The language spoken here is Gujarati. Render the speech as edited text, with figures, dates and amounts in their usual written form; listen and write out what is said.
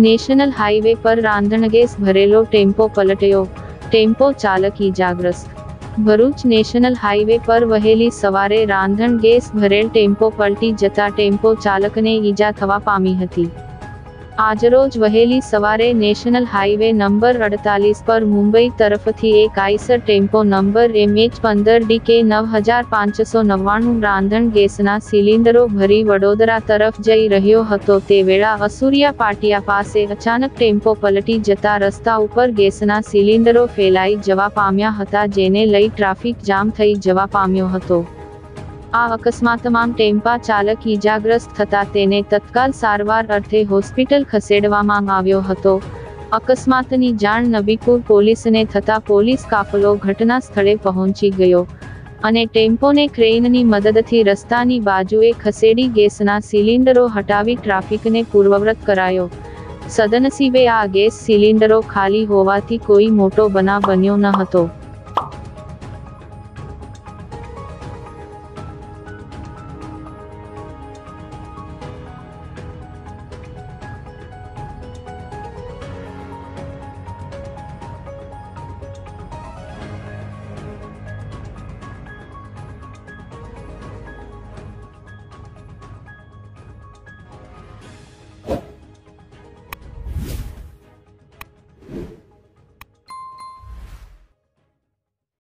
નેશનલ હાઈવે પર રાંધણ ગેસ ભરેલો ટેમ્પો પલટ્યો, ટેમ્પો ચાલક ઈજાગ્રસ્ત। ભરૂચ નેશનલ હાઈવે પર વહેલી સવારે રાંધણ ગેસ ભરેલ ટેમ્પો પલટી જતા ટેમ્પો ચાલકને ઈજા થવા પામી હતી। આજરોજ વહેલી સવારે નેશનલ હાઈવે નંબર 48 પર મુંબઈ તરફથી એક આઈસર ટેમ્પો નંબર MH15DK 9599 રાંધણ ગેસના સિલિન્ડરો ભરી વડોદરા તરફ જઈ રહ્યો હતો તે વેળા અસુરિયા પાટિયા પાસે અચાનક ટેમ્પો પલટી જતા રસ્તા ઉપર ગેસના સિલિન્ડરો ફેલાઈ જવા પામ્યા હતા, જેને લઈ ટ્રાફિક જામ થઈ જવા પામ્યો હતો। આ અકસ્માતમાં ટેમ્પા ચાલક ઈજાગ્રસ્ત થતા તેને તત્કાલ સારવાર અર્થે હોસ્પિટલ ખસેડવામાં આવ્યો હતો। અકસ્માતની જાણ નબીપુર પોલીસને થતા પોલીસ કાફલો ઘટના સ્થળે પહોંચી ગયો અને ટેમ્પોને ક્રેઇનની મદદથી રસ્તાની બાજુએ ખસેડી ગેસના સિલિન્ડરો હટાવી ટ્રાફિકને પૂર્વવત કરાયો। સદનસીબે આ ગેસ સિલિન્ડરો ખાલી હોવાથી કોઈ મોટો બનાવ બન્યો ન હતો।